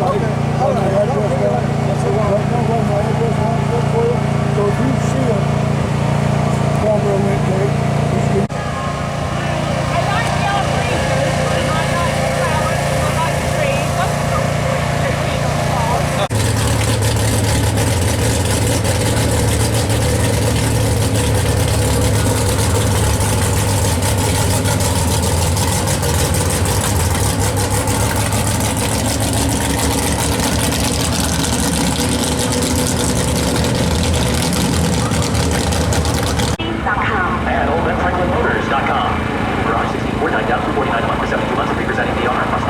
So if you see a former intake, I like yellow freezers, and I like the flowers, and I like the trees. What's the tree on the wall? And olduntightedmotors.com. Garage 64, 9,000, 49 a month for 72 months of representing the owner. Must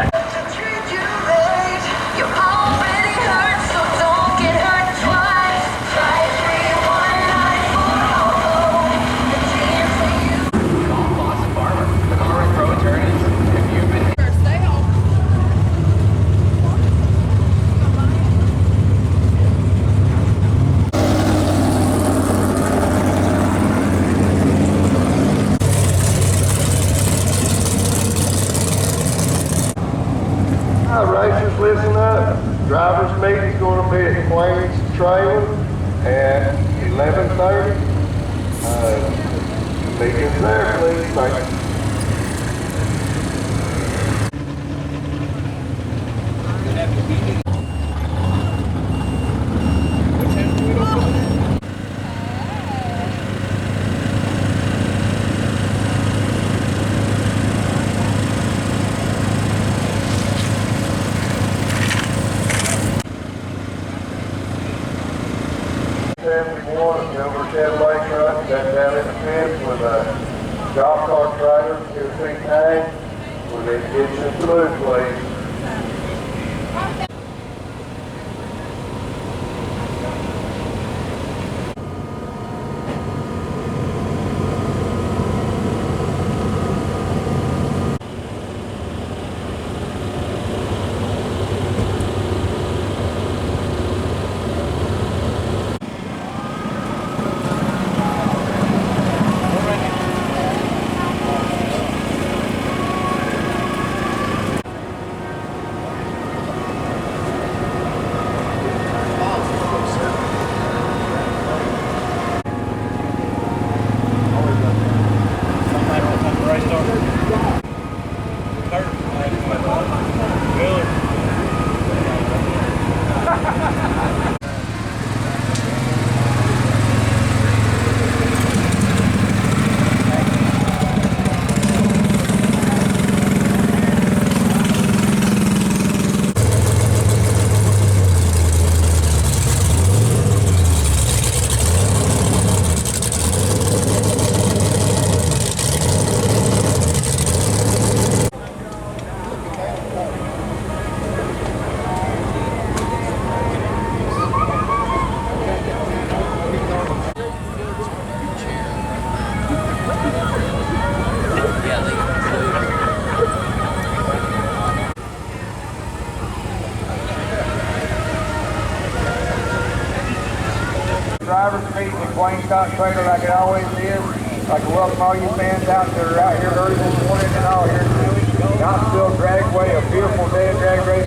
racers, listen up. Driver's meet is going to be at Queen's Trailer at 11:30. Meeting's there, please. Thank you. Over Chevrolet truck, that's down in the pits with a golf cart trailer, 2 feet high, with it gets in blue, please. Drivers meeting at Queen's Trailer like it always is. Like to welcome all you fans out that are out here early this morning and all here to Knoxville Dragway, a beautiful day of drag racing.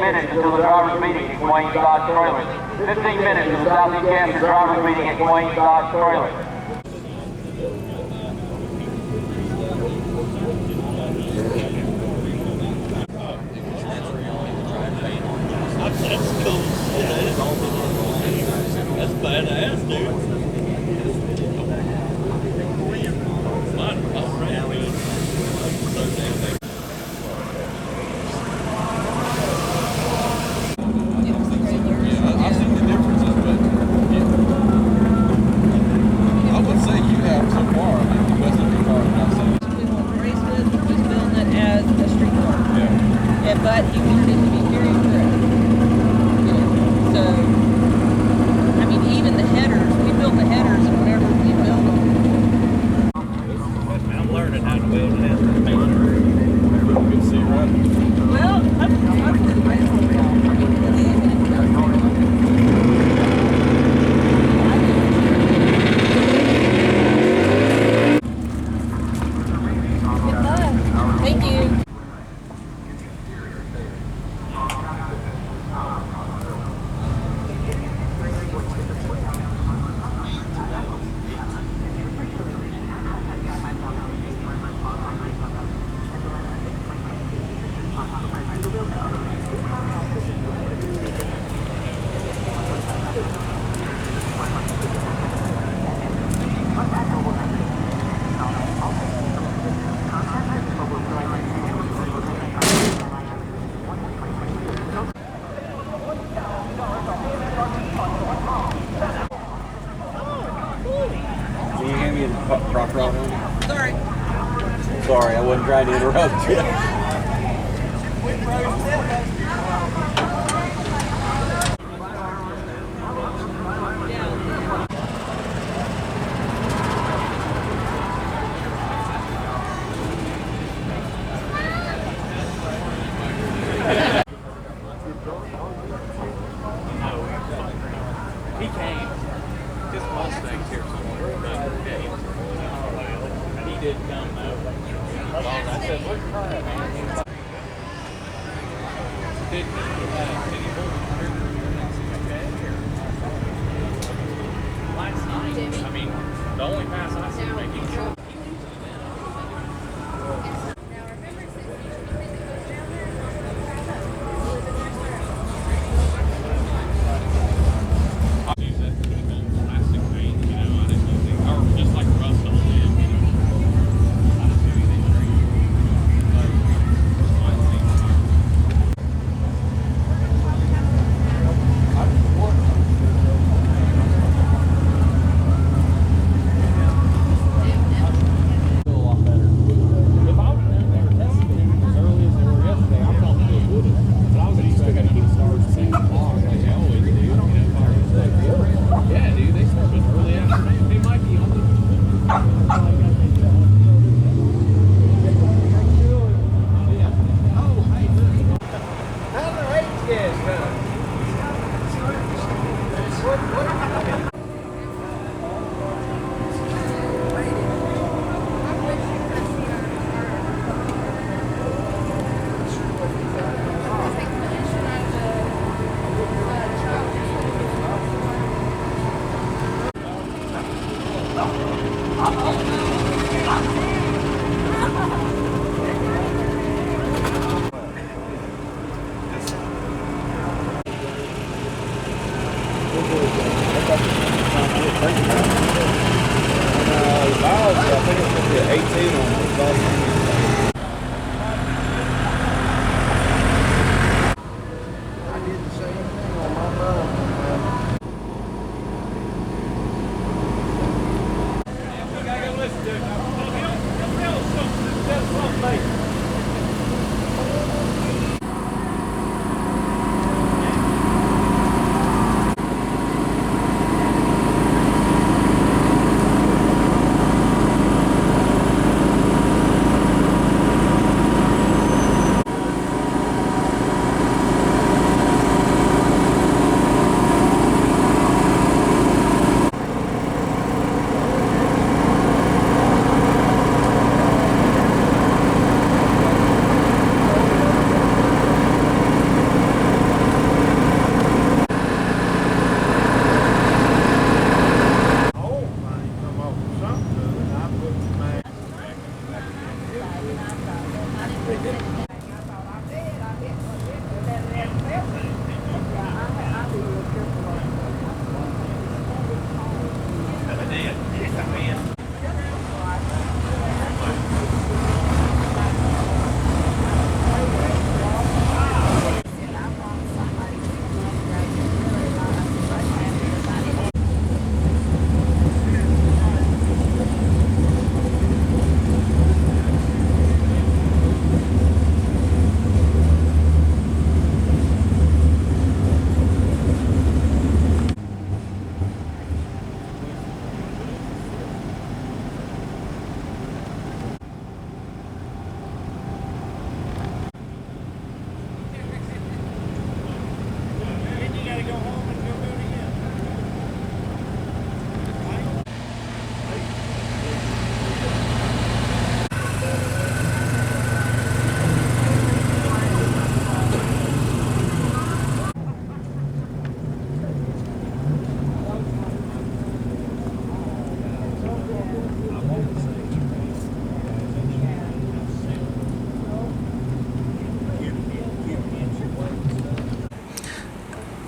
minutes until the driver's meeting at Quain Dodge Trailer. 15 minutes to the Southeast Kansas driver's meeting at Quain Dodge Trailer. That's cool. That's badass, dude. I've seen the differences, but I would say you have so far. I mean, the best of your car I've seen. We want to race with, we're just building it as a street car. Yeah. And, but he wanted it to be very correct. You know, so, I mean, even the headers, we build the headers whenever we build them. I'm learning how to build it as a painter. You can see, right? Well, I'm the race car. Thank you. Can you hand me the prop rod on? Sorry. Sorry, I wasn't trying to interrupt you. He came. His Mustang's here somewhere. He did come though. I said, "Look, try it, man." Did he last night? I mean, the only pass I see making.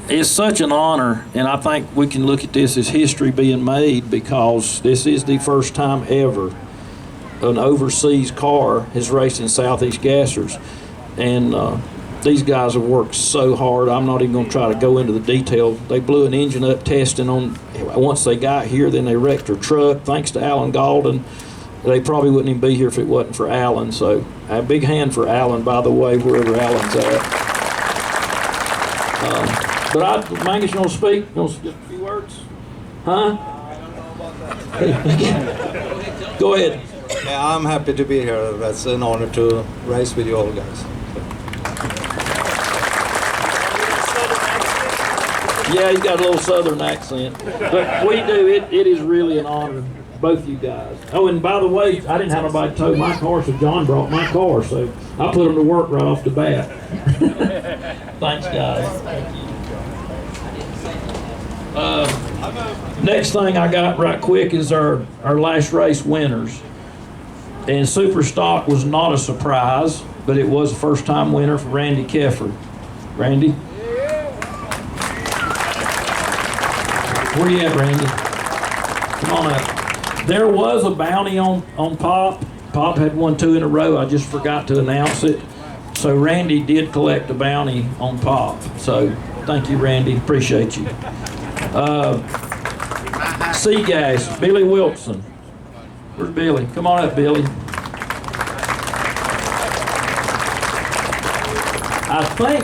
It's such an honor, and I think we can look at this as history being made, because this is the first time ever an overseas car has raced in Southeast Gassers. And these guys have worked so hard. I'm not even going to try to go into the detail. They blew an engine up testing on, once they got here, then they wrecked their truck. Thanks to Alan Galden. They probably wouldn't even be here if it wasn't for Alan. So a big hand for Alan, by the way, wherever Alan's at. But Mangus, you want to speak? You want to just a few words? Huh? Go ahead. Yeah, I'm happy to be here. That's an honor to race with you all guys. Yeah, he's got a little southern accent. But we do, it is really an honor, both you guys. Oh, and by the way, I didn't have nobody tow my car, so John brought my car, so I put him to work right off the bat. Thanks, guys. Thank you. Next thing I got right quick is our last race winners. And Super Stock was not a surprise, but it was a first-time winner for Randy Keffer. Randy? Where you at, Randy? Come on up. There was a bounty on Pop. Pop had won 2 in a row. I just forgot to announce it. So Randy did collect a bounty on Pop. So thank you, Randy. Appreciate you. Seagas, Billy Wilson. Where's Billy? Come on up, Billy. I think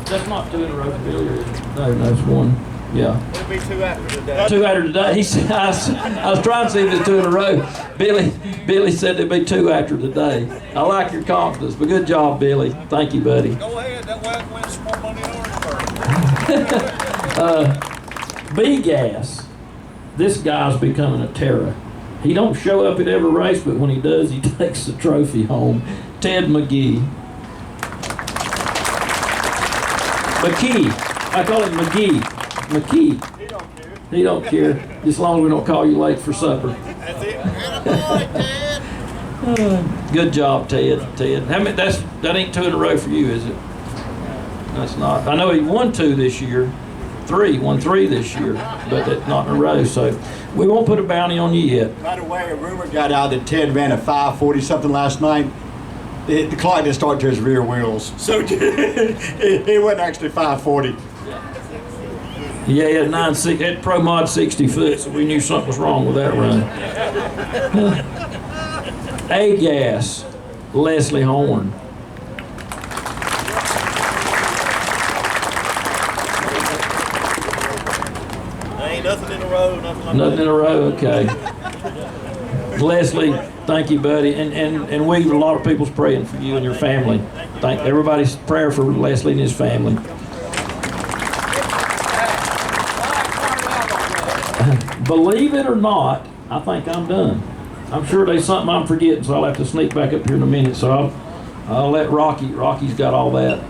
that's not 2 in a row for Billy, or is it? No, that's 1. Yeah. It'll be 2 after today. 2 after today. He said, I was trying to see if it's 2 in a row. Billy said there'd be 2 after today. I like your confidence, but good job, Billy. Thank you, buddy. Go ahead. That way I can win some more money in Orangeburg. B-Gas. This guy's becoming a terror. He don't show up at every race, but when he does, he takes the trophy home. Ted McGee. I call him McGee. McKee. He don't care. He don't care, as long as we don't call you late for supper. That's it. Ted. Good job, Ted. How many? That ain't 2 in a row for you, is it? That's not. I know he won 2 this year. 3, won 3 this year, but that's not in a row. So we won't put a bounty on you yet. By the way, a rumor got out that Ted ran a 540 something last night. The clock didn't start to his rear wheels, so it wasn't actually 540. Yeah, he had 9.6. Had Pro Mod 60 foot, so we knew something was wrong with that run. A-Gas, Leslie Horn. Ain't nothing in a row, nothing like Nothing in a row, okay. Leslie, thank you, buddy. And a lot of people's praying for you and your family. Thank everybody's prayer for Leslie and his family. Believe it or not, I think I'm done. I'm sure there's something I'm forgetting, so I'll have to sneak back up here in a minute. So I'll let Rocky's got all that.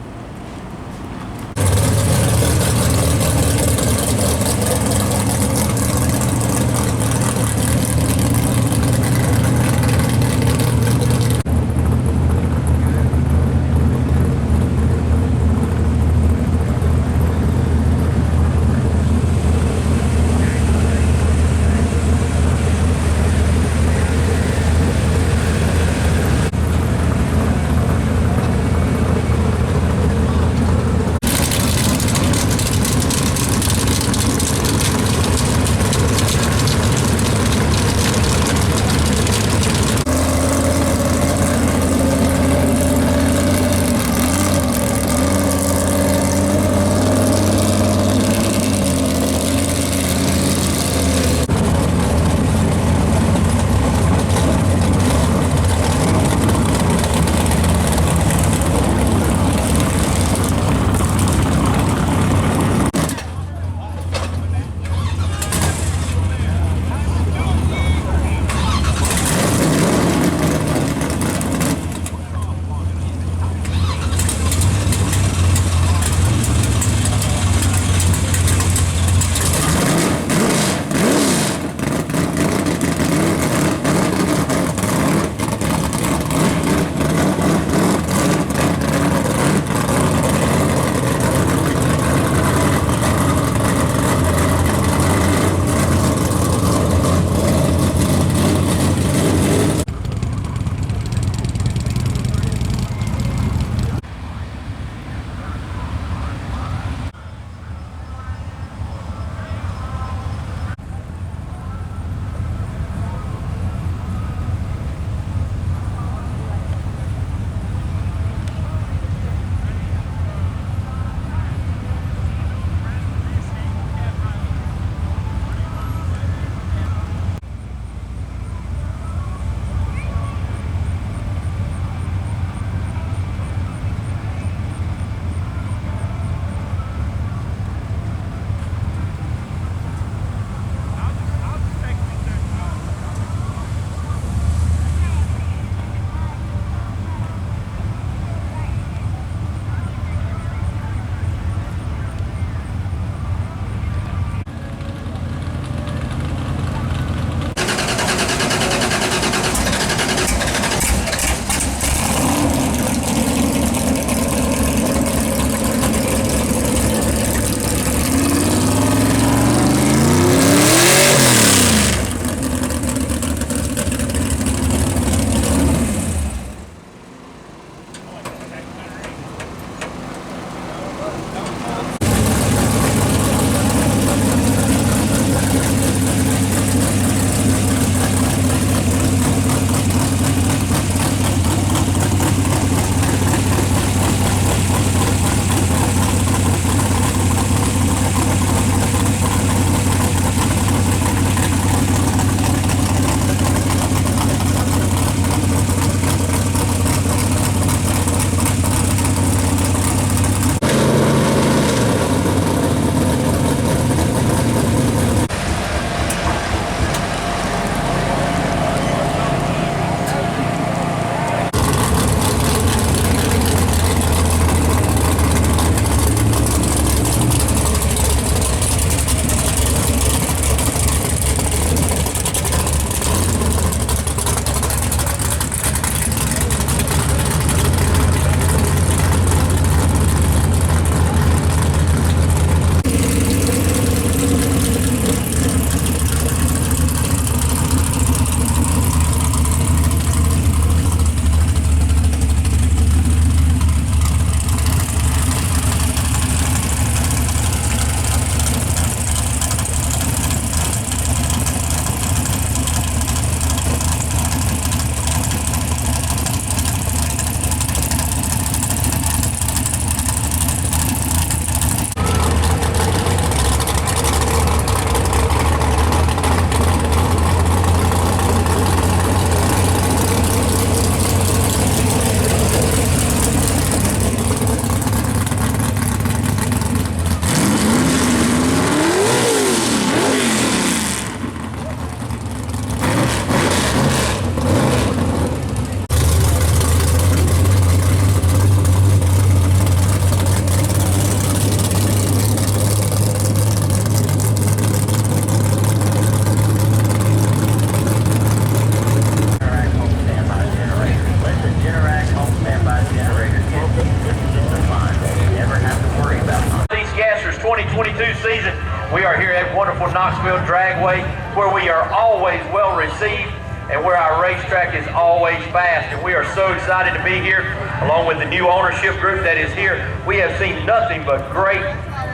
season. We are here at wonderful Knoxville Dragway, where we are always well received and where our racetrack is always fast. And we are so excited to be here, along with the new ownership group that is here. We have seen nothing but great,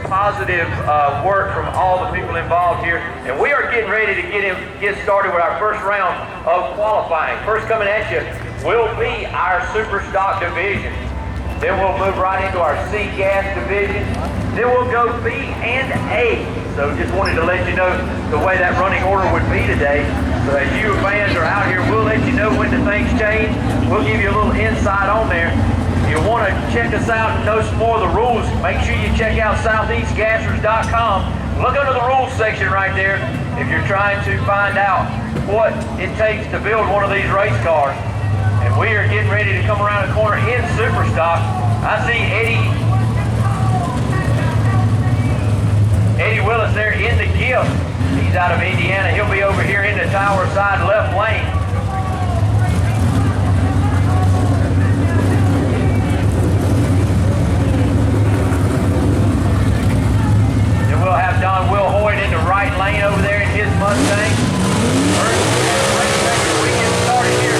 positive work from all the people involved here. And we are getting ready to get started with our first round of qualifying. First coming at you will be our Super Stock division. Then we'll move right into our C Gas division. Then we'll go B and A. So just wanted to let you know the way that running order would be today. So as you fans are out here, we'll let you know when the things change. We'll give you a little insight on there. If you want to check us out and know some more of the rules, make sure you check out southeastgassers.com. Look under the rules section right there if you're trying to find out what it takes to build one of these race cars. And we are getting ready to come around the corner in Superstock. I see Eddie Willis there in the gift. He's out of Indiana. He'll be over here in the tower side left lane. Then we'll have Don Will Hoyt in the right lane over there in his Mustang. We get started here.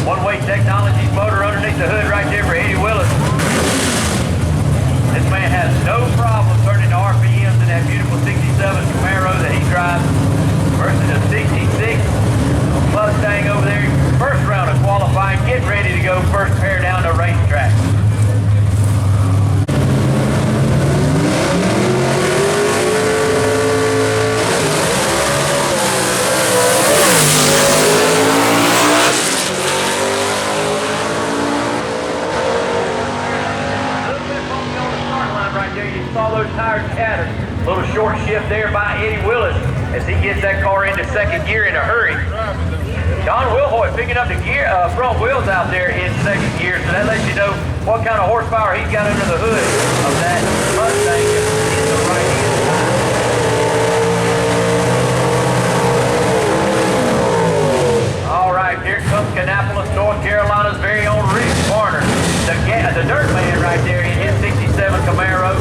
One-way technologies motor underneath the hood right there for Eddie Willis. This man has no problem turning to RPMs in that beautiful 67 Camaro that he drives versus a 66 Mustang over there. First round of qualifying, getting ready to go first pair down the racetrack. Saw those tires chatter. Little short shift there by Eddie Willis as he gets that car into second gear in a hurry. Don Wilhoit picking up the gear front wheels out there in second gear, so that lets you know what kind of horsepower he's got under the hood of that Mustang in the right hand side. All right, here comes Kannapolis, North Carolina's very own Rick Warner, the dirt man right there in his 67 Camaro.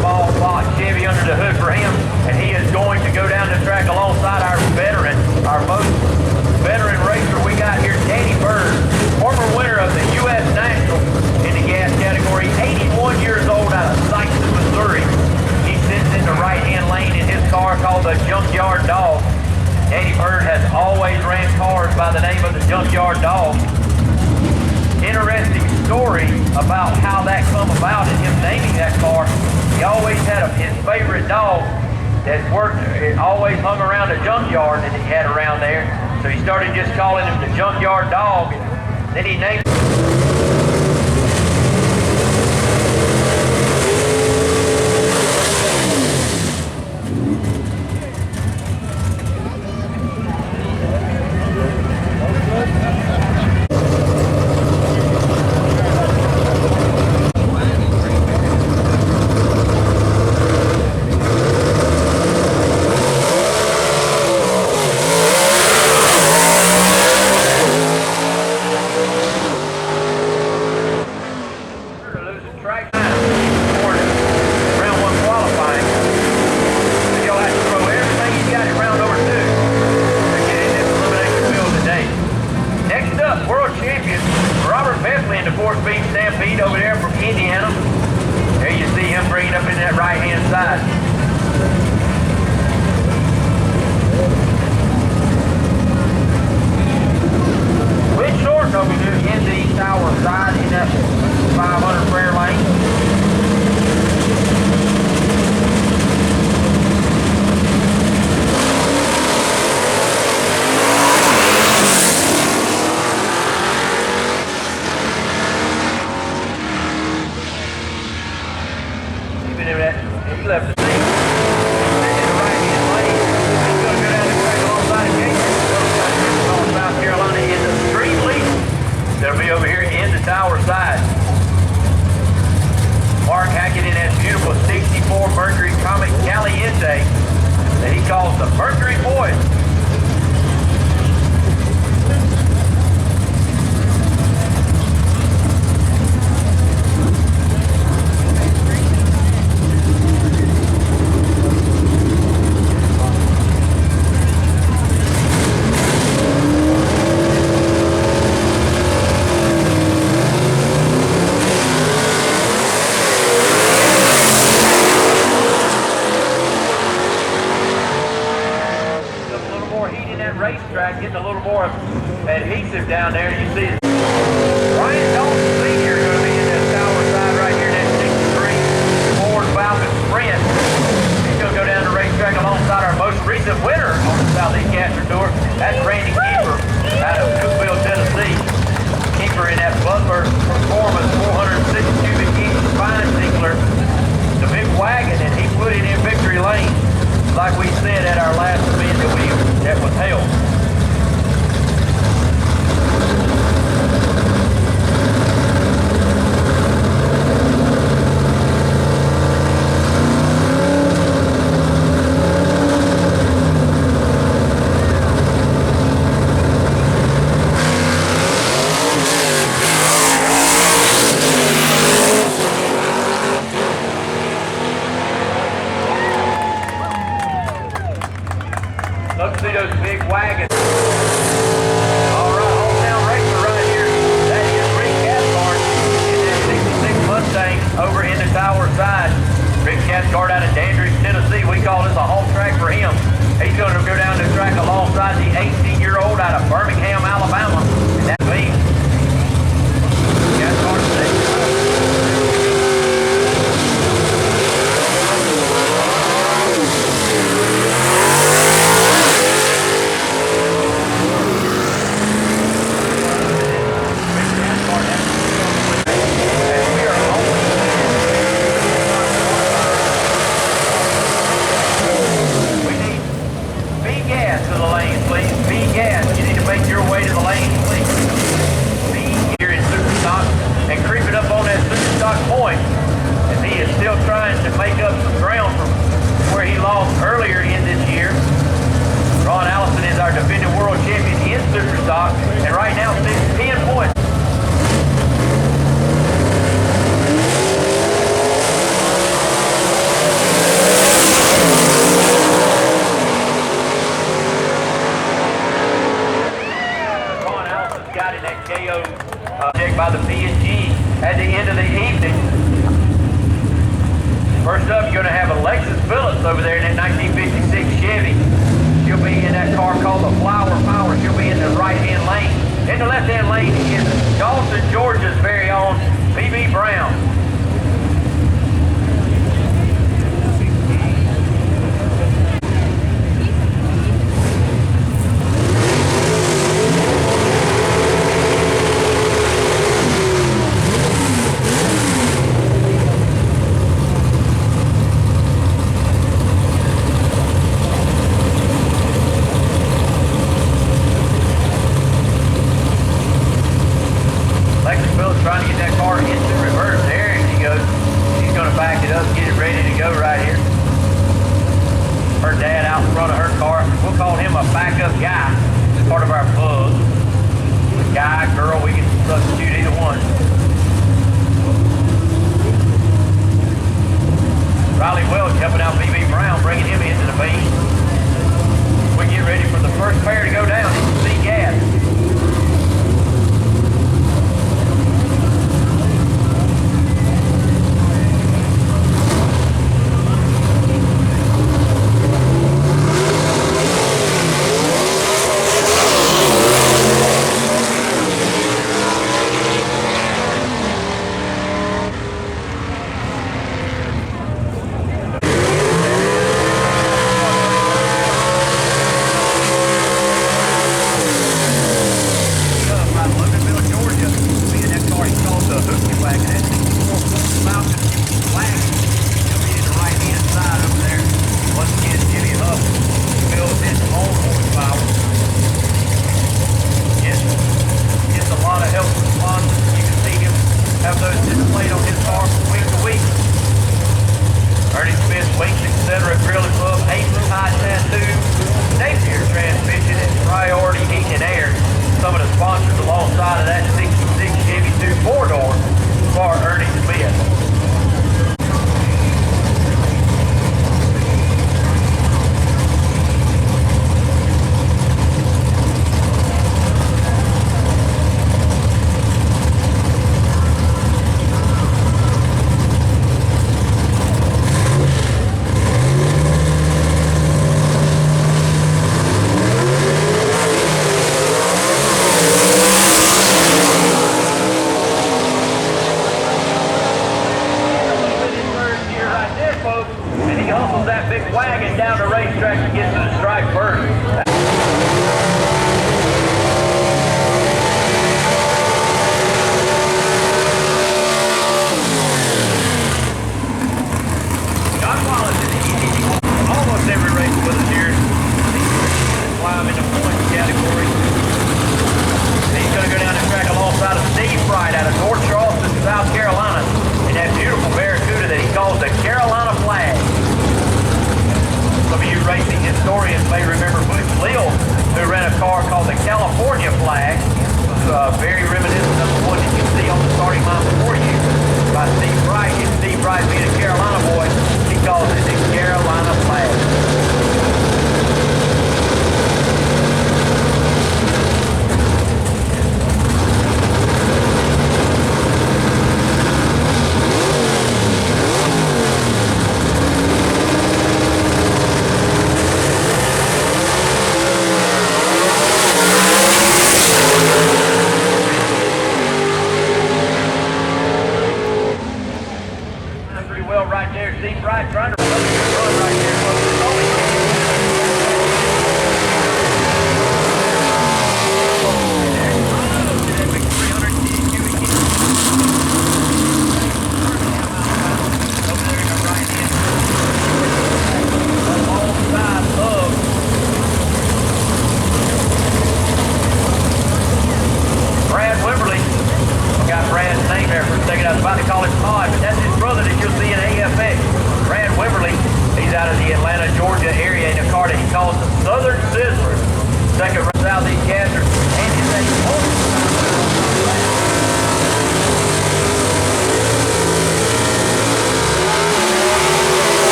Small block Chevy under the hood for him, and he is going to go down the track alongside our veteran, our most veteran racer we got here, Danny Bird, former winner of the U.S. National in the gas category, 81 years old out of Sykeston, Missouri. He sits in the right-hand lane in his car called the Junkyard Dog. Danny Bird has always ran cars by the name of the Junkyard Dog. Interesting story about how that come about and him naming that car. He always had his favorite dog that worked, it always hung around the junkyard that he had around there. So he started just calling him the Junkyard Dog, and then he named over there from Indiana. There you see him bringing up in that right-hand side. Which short over there in the tower side in that 500 prayer lane. He left the pour adhesive down there. You see Ryan Dalton Sr. going to be in this tower side right here, that 63 Ford Falcon Sprint. He's going to go down the racetrack alongside our most recent winner on the Southeast Gaster Tour. That's Randy Keeper out of Knoxville, Tennessee. Keeper in that Butler Performance 406 cubic inch fine tinkler, the big wagon, and he put it in victory lane, like we said at our last event that was held. Look, see those big wagons. All right, hometown racer right here. That is Rick Cathcart in that 66 Mustang over in the tower side. Rick Cathcart out of Dandridge, Tennessee. We call this a home track for him. He's going to go down the track alongside the 18-year-old out of Birmingham, Alabama. And that's me. Cathcart six. And right now, 10 points. Ron Allison's got in that KO deck by the P&G at the end of the evening. First up, you're going to have Alexis Phillips over there in that 1956 Chevy. She'll be in that car called the Flower Power. She'll be in the right-hand lane. In the left-hand lane is Dawson, Georgia's very own B.B. Brown. Trying to get that car into reverse. There she goes. She's going to back it up, get it ready to go right here. Her dad out in front of her car. We'll call him a backup guy. It's part of our bug. Guy, girl, we can substitute either one. Riley Welch helping out B.B. Brown, bringing him into the beam. We get ready for the first pair to go down. It's C Gas.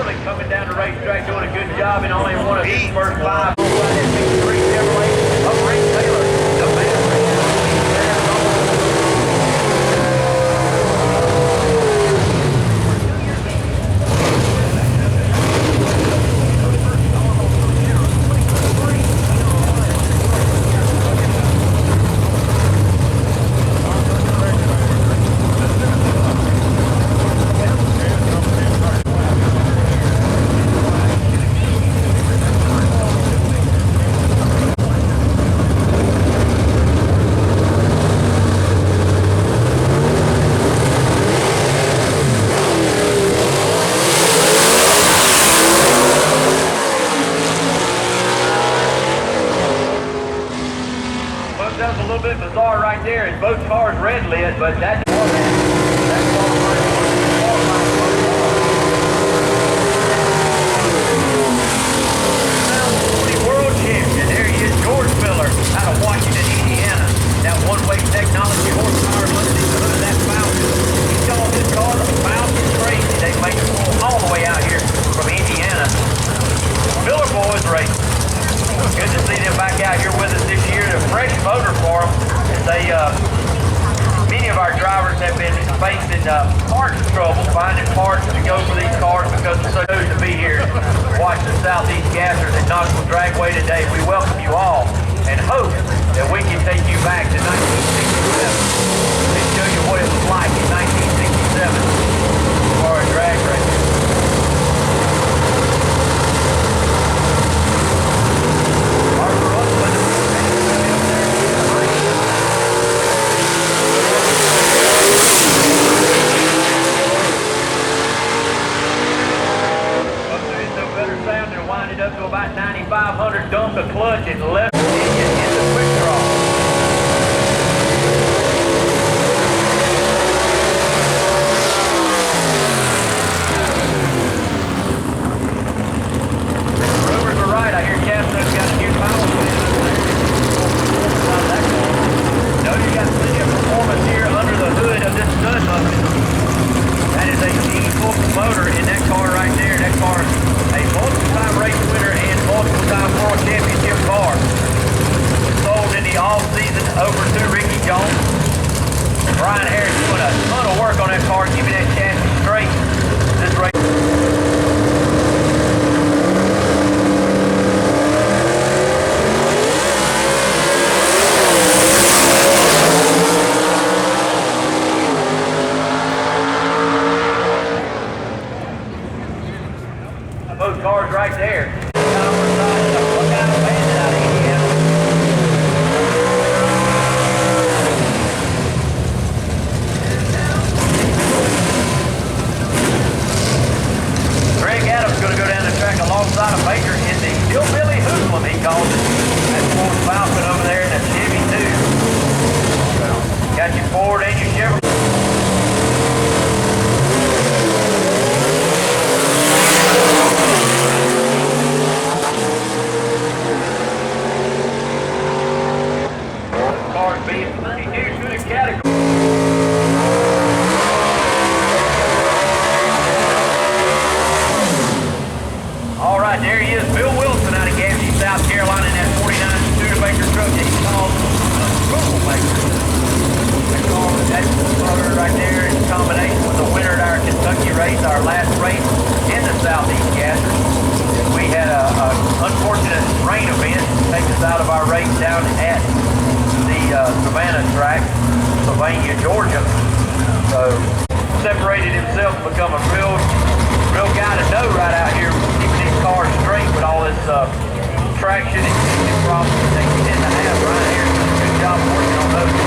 Billy coming down the racetrack doing a good job in only one of his first 5. 63 Chevrolet of Rick Taylor, the man right now. That was a little bit bizarre right there. It's both cars red lit, but that's all world champion. There he is, George Miller, out of Washington, Indiana. That one-way technology horsepower underneath the hood of that Falcon. He called his car a Falcon Crazy. They make it all the way out here from Indiana. Miller boys racing. Good to see them back out here with us this year. A fresh motor for them. As they, many of our drivers have been facing parts trouble, finding parts to go for these cars because it's so good to be here watching the Southeast Gassers at Knoxville Dragway today. We welcome you all and hope that we can take you back to 1967 and show you what it was like in 1967 for a drag race. Up to about 9,500, dumped the clutch and left it in the quick draw. Rumors are right. I hear Chapman's got a new power plant up there. Notice you got plenty of performance here under the hood of this stud bucket. That is a diesel motor in that car right there. That car is a multiple-time race winner and multiple-time world championship car. Sold in the all-season over to Ricky Jones. Brian Harris doing a ton of work on that car, keeping that chassis straight. This race. Both cars right there. Greg Adams going to go down the track alongside of Baker in the Hillbilly Hoodlum, he calls it. That's Ford Falcon over there in a Chevy too. Got your Ford and your Chevrolet. Being pretty new to the category. All right, there he is, Bill Wilson out of Gaffney, South Carolina, in that 49 Studebaker truck that he calls a troublemaker. That's the motor right there in combination with the winner at our Kentucky race, our last race in the Southeast Gassers. We had a unfortunate rain event take us out of our race down at the Savannah track, Sylvania, Georgia. So separated himself to become a real guy to know right out here, keeping these cars straight with all this traction and engine problems that you tend to have. Right here, good job working on those.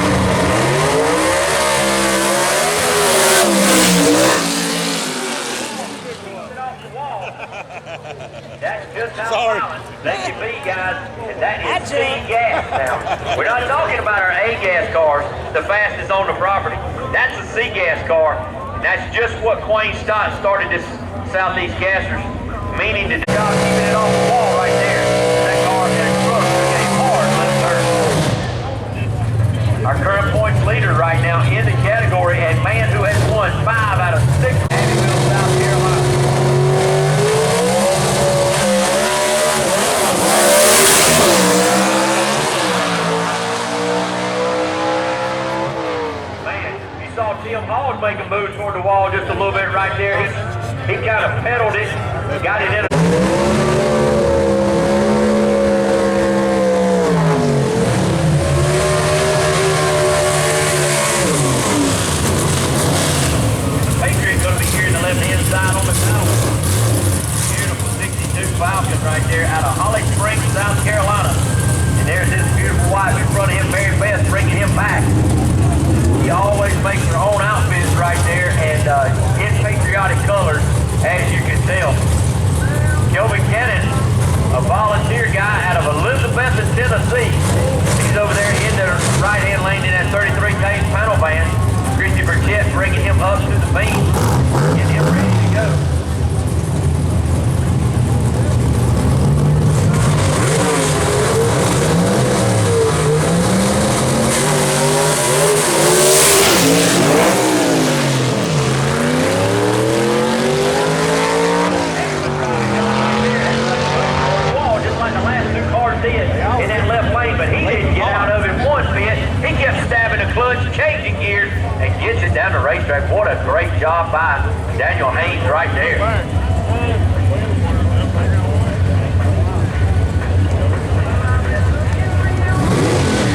That's just how violent they can be, guys. And that is C-gas now. We're not talking about our A-gas cars, the fastest on the property. That's a C-gas car. And that's just what Quayne Stott started this Southeast Gassers, meaning the job keeping it off the wall right there. That car had a truck that came hard left turn. Our current points leader right now in the category, and man who has won 5 out of 6 Nashville, South Carolina. moved toward the wall just a little bit right there. He kind of pedaled it, got it in. Patriot going to be here in the left-hand side on the tower. Beautiful 62 Falcon right there out of Holly Springs, South Carolina. And there's his beautiful wife in front of him, Mary Beth, bringing him back. He always makes her own outfits right there, and in patriotic colors, as you can tell. Kelvin Cannon, a volunteer guy out of Elizabethton, Tennessee. He's over there in the right-hand lane in that 33 Thames panel van. Christy Burchett bringing him up to the beam, getting him ready to go. In that left lane, but he didn't get out of it one bit. He kept stabbing the clutch, changing gears, and gets it down the racetrack. What a great job by Daniel Haynes right there.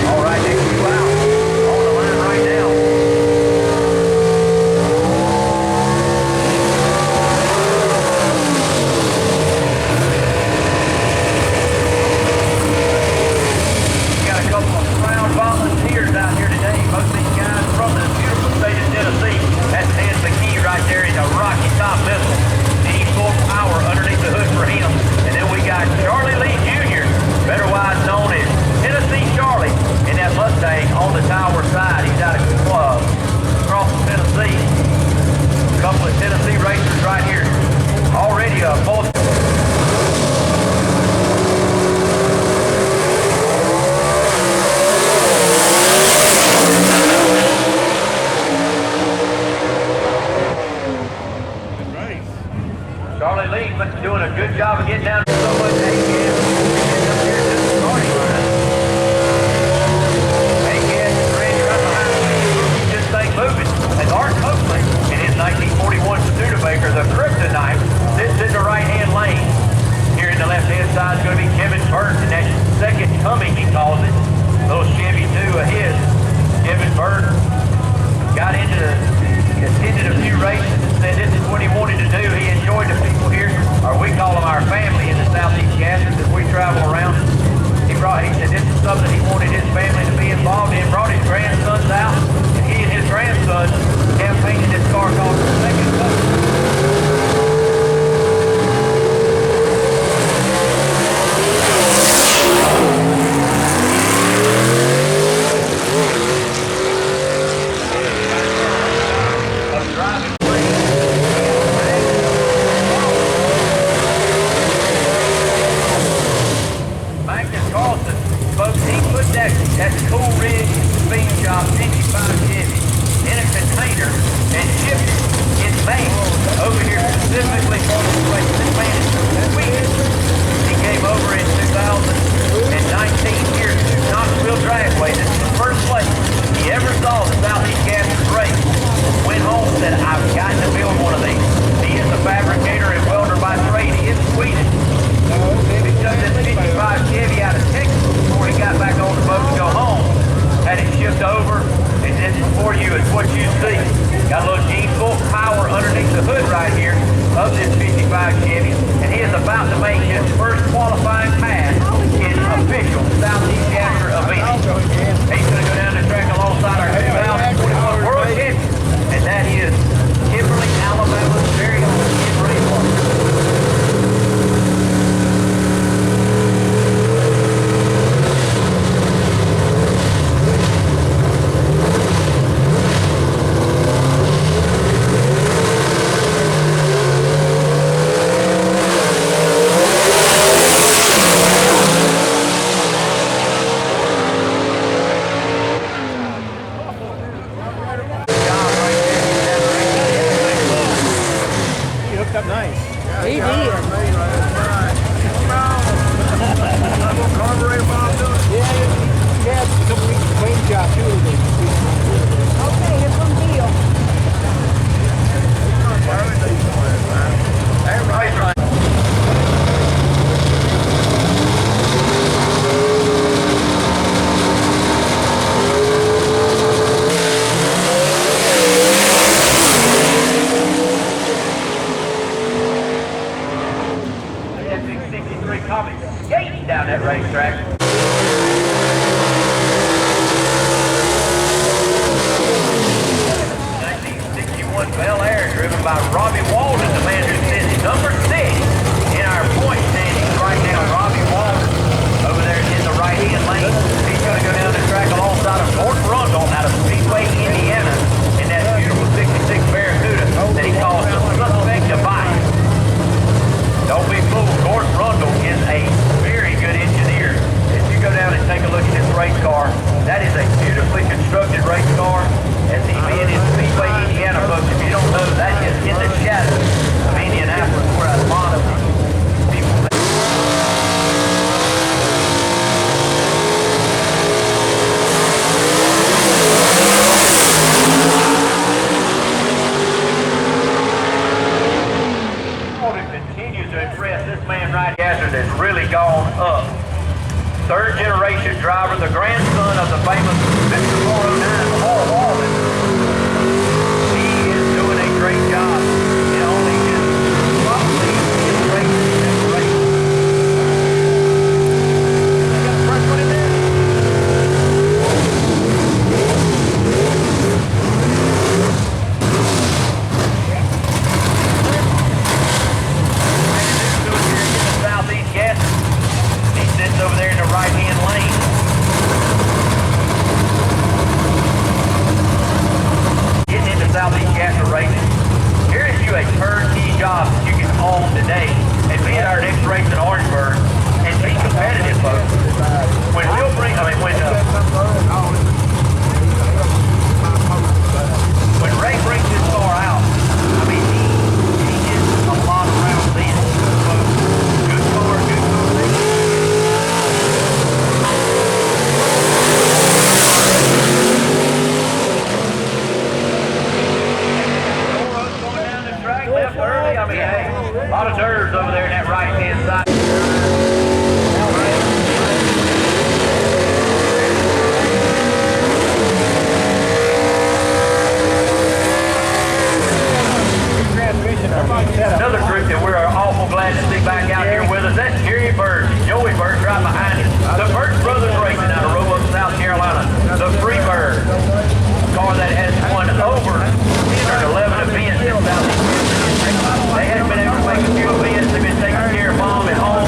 All right, next few out on the line right now. Volunteers out here today. Most of these guys from the beautiful state of Tennessee. That stands the key right there in the Rocky Top missile. The full power underneath the hood for him. And then we got Charlie Lee Jr., better wise known as Tennessee Charlie, in that Mustang on the tower side. He's out of across Tennessee. A couple of Tennessee racers right here. Already a full. Charlie Lee doing a good job of getting down so much A-gas. Up here to the starting line. A-gas is ready right behind me. Keep this thing moving. As Art Copeland in his 1941 Studebaker, the Kryptonite, sits in the right-hand lane. Here in the left-hand side is going to be Kevin Burt, and that second coming, he calls it. Little Chevy 2 of his. Kevin Burt got into attended a few races and said this is what he wanted to do. He enjoyed the people here, or we call them our family in the Southeast Gases as we travel around. He said this is something he wanted his family to be involved in. Brought his grandsons out, and he and his grandsons campaigned this car called the Second Coast. That Cool Ridge Speed Shop 55 Chevy in a container and shipped it in May over here specifically for this race. This man is Sweden. He came over in 2019 here to Knoxville Dragway. This is the first place he ever saw the Southeast Gases race. Went home and said, I've got to build one of these. He is a fabricator and welder by trade. He is Sweden. He took this 55 Chevy out of Texas before he got back on the boat to go home. Had it shipped over, and then before you is what you see. Got a little G full power underneath the hood right here of this 55 Chevy, and he is about to make his first qualifying pass in official Southeast Gaser event. He's going to go down the track alongside our 2021 World Champion, and that is Kimberly, Alabama's very own Kimberly Walker. literally caught me skating down that racetrack. 1961 Bel Air, driven by Robbie Walden, the man who sits number 6 in our point standings right now. Robbie Walden over there in the right-hand lane. He's going to go down the track alongside of Gordon Rundle out of Speedway, Indiana, in that beautiful 66 Barracuda that he calls the suspect device. Don't be fooled. Gordon Rundle is a very good engineer. If you go down and take a look at this race car, that is a beautifully constructed race car. As he being in Speedway, Indiana, folks, if you don't know, that is in the shadows of Indianapolis, where a lot of people. Continues to impress. This man right here has really gone up. Third generation driver, the grandson of the famous Mr. 409, Paul Walden. He is doing a great job. It only is probably his race this race. I got the first one in there. Southeast gas. He sits over there in the right-hand lane. Getting into Southeast gas racing. Here is you a turnkey job that you can own today and be at our next race in Orangeburg and be competitive, folks. When Ray brings his car out, I mean, he gets a lot of rounds in. Good car, good car. Going down the track, left early. I mean, hey, a lot of nerves over there in that right-hand side. Another group that we're awful glad to see back out here with us, that's Jerry Bird, Joey Bird right behind him. The Bird Brothers Racing out of Roebuck, South Carolina. The Free Bird, a car that has won over 10 or 11 events in Southeast. They haven't been able to make a few events. They've been taking care of mom at home.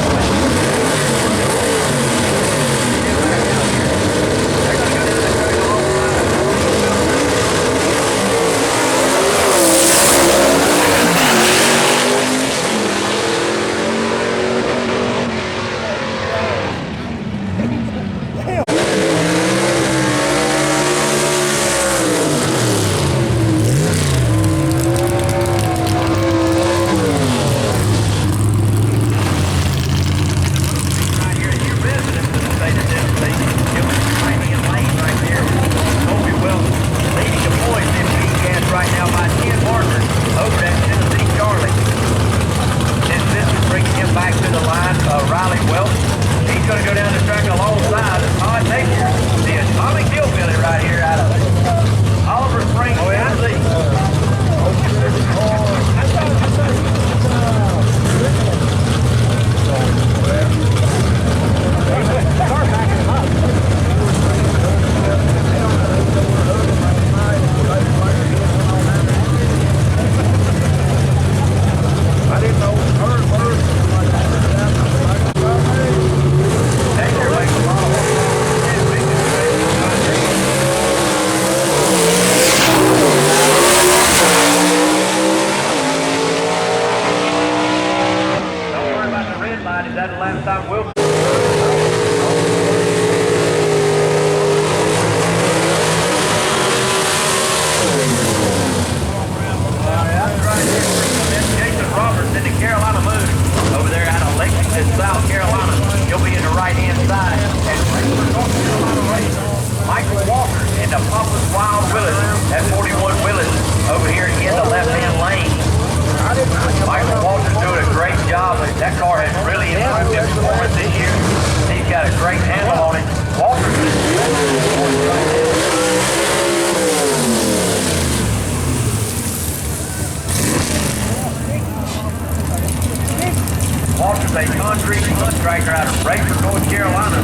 offers a concrete hunt tractor out of Rayford, North Carolina.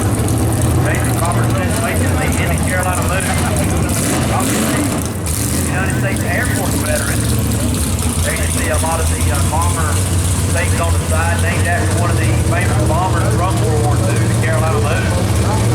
Rayford Robert Association, they in the Carolina Moon. United States Air Force veterans. There you see a lot of the bomber things on the side, named after one of the famous bombers from World War II, the Carolina Moon.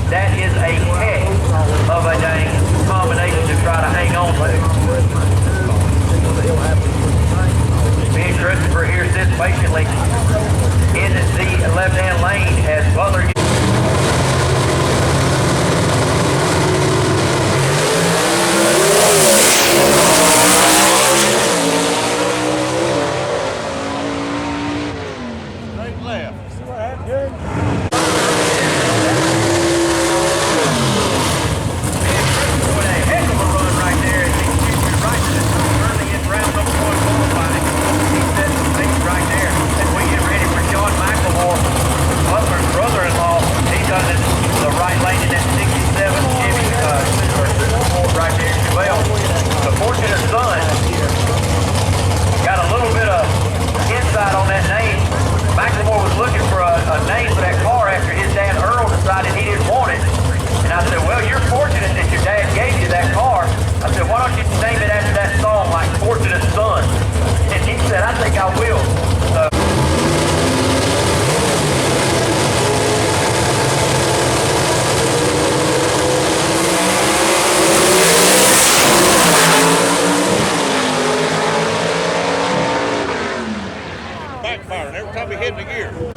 That is a heck of a dang combination to try to hang on to. backfiring every time he hit the gear. In the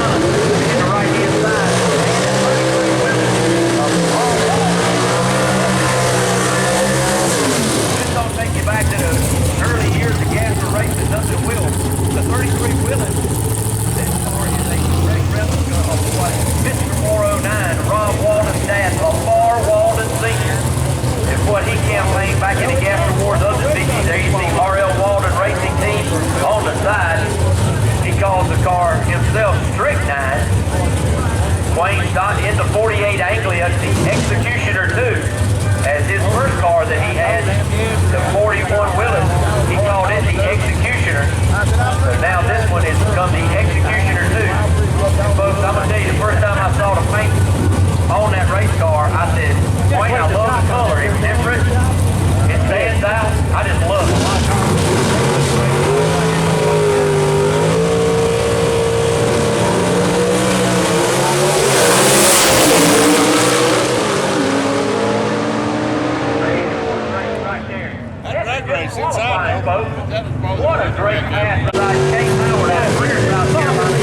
right-hand side. This don't take you back to the early years of Gasser racing, nothing will. The 33 Willett, this car is a great replica of what Mr. 409, Rob Walden's dad, Lamar Walden Sr., is what he campaigned back in the Gasser Wars of the 50s. There you see R.L. Walden Racing Team on the side. He calls the car himself Strychnine. Wayne Stott in the 48 Anglia, the Executioner 2, as his first car that he had, the 41 Willett, he called it the Executioner. So now this one has become the Executioner 2. And folks, I'm going to tell you, the first time I saw the paint on that race car, I said, Wayne, I love the color. It's different. It stands out. I just love it. What a great cat inside Cape Howard out of Greer, South Carolina.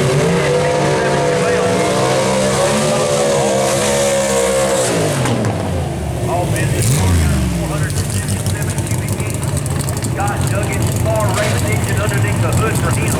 All business cars got 457 cubic feet. Scott Duggan, far race engine underneath the hood for him.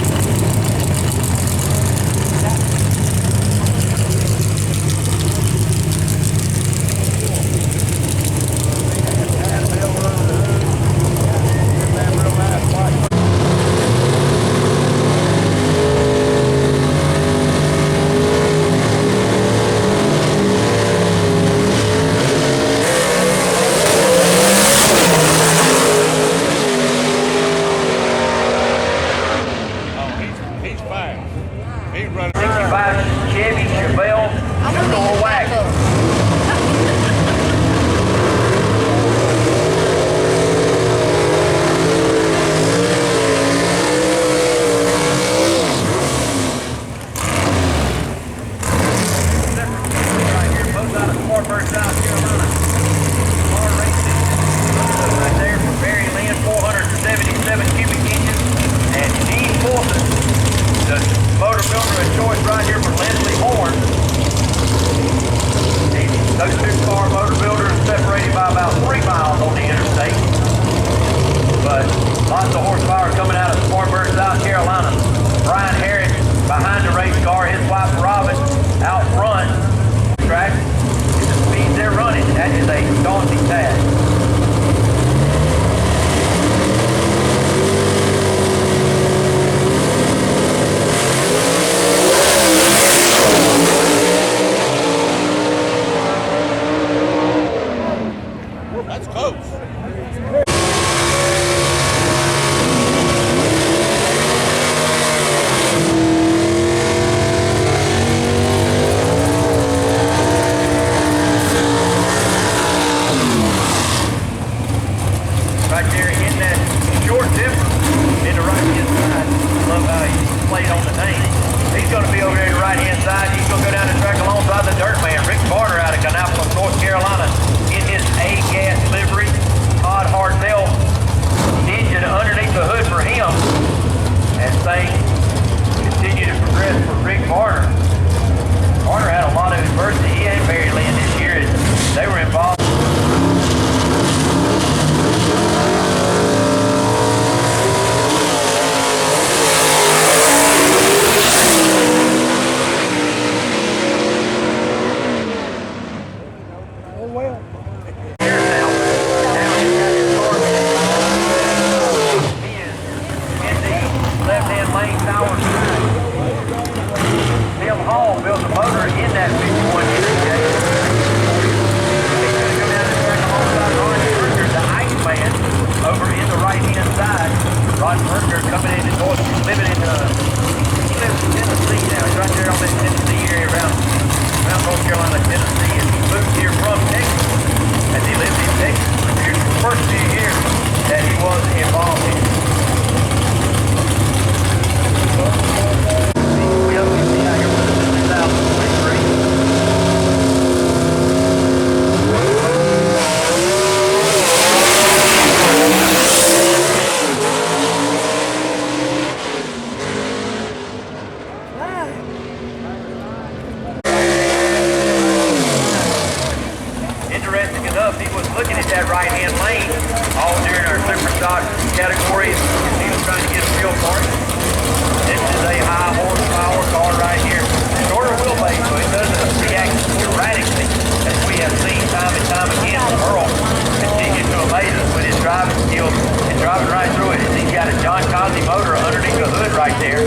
right there.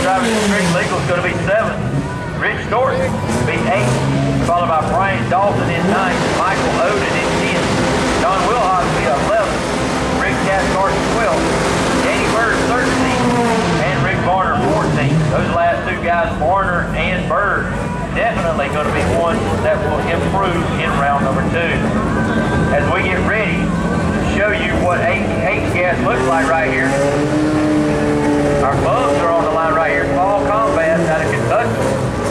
Driving the street legal is going to be 7. Rich Thornton will be 8. Followed by Brian Dalton in 9. Michael Oden in 10. John Wilhoff will be 11. Rick Cathcart 12. Danny Bird 13. And Rick Varner 14. Those last 2 guys, Varner and Bird, definitely going to be ones that will improve in round number 2. As we get ready to show you what H-gas looks like right here. Our bugs are on the line right here. Paul Combat out of Kentucky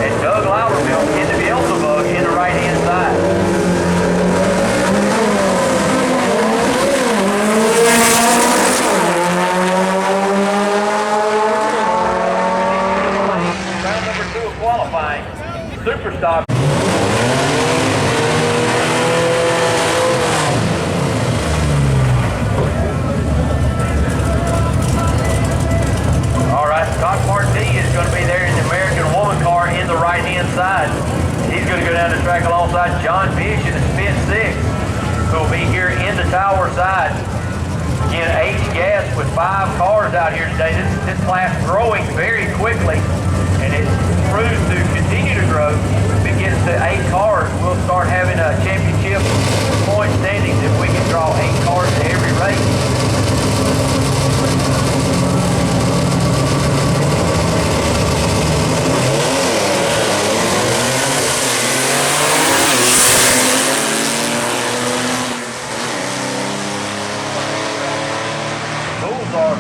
and Doug Loudermill in the Beelzebub in the right-hand side. Round number 2 of qualifying. Superstock. Scott Marty is going to be there in the American Woman car in the right-hand side. He's going to go down the track alongside John Fish in the Spin 6, who will be here in the tower side. Again, H-gas with 5 cars out here today. This class growing very quickly, and it proves to continue to grow. If it gets to 8 cars, we'll start having a championship point standings if we can draw 8 cars to every race.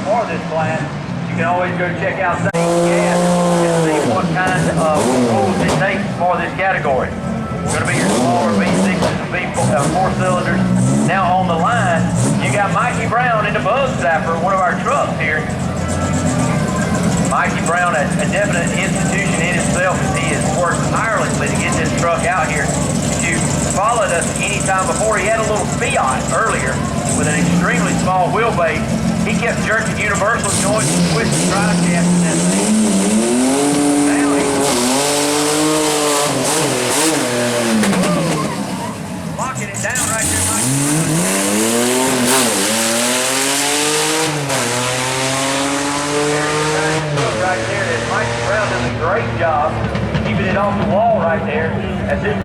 For this class, you can always go check out St. Gas and see what kind of rules it takes for this category. It's going to be your smaller V6s and V4 cylinders. Now on the line, you got Mikey Brown in the Bug Zapper, one of our trucks here. Mikey Brown, a definite institution in himself, as he has worked tirelessly to get this truck out here. If you followed us any time before, he had a little Fiat earlier with an extremely small wheelbase. He kept jerking universal joints and twisting drive shafts and that thing. Now he's locking it down right there, Mike. Right there, that Mike Brown does a great job keeping it off the wall right there. As it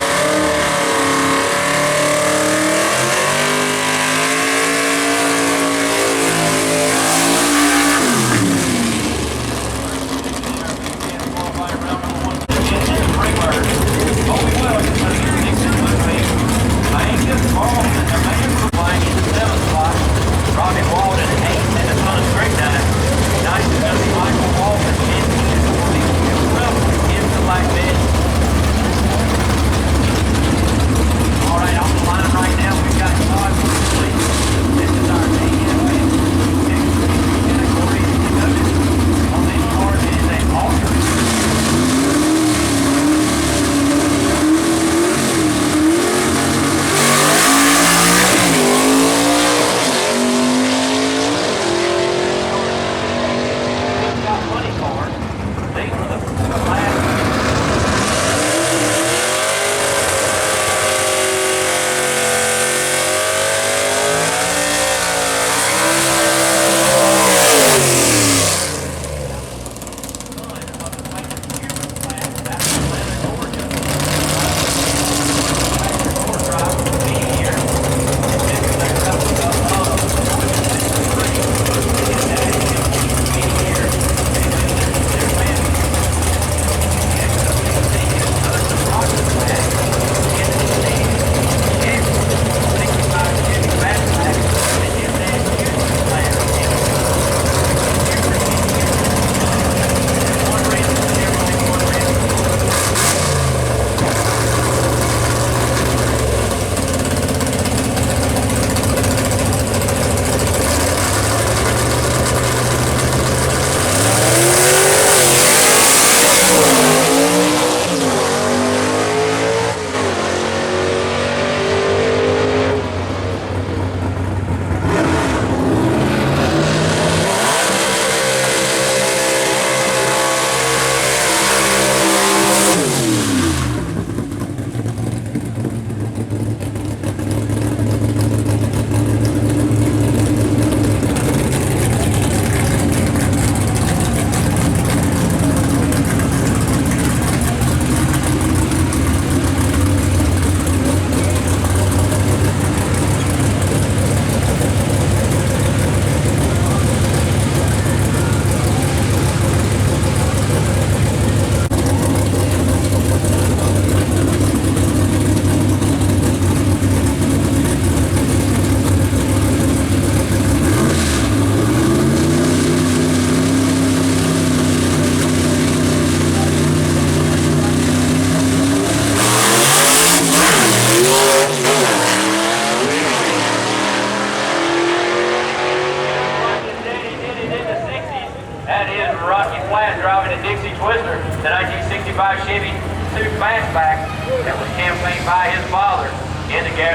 from Rocky Flat driving a Dixie Twister, the 1965 Chevy 2 Fastback that was campaigned by his father in the gas.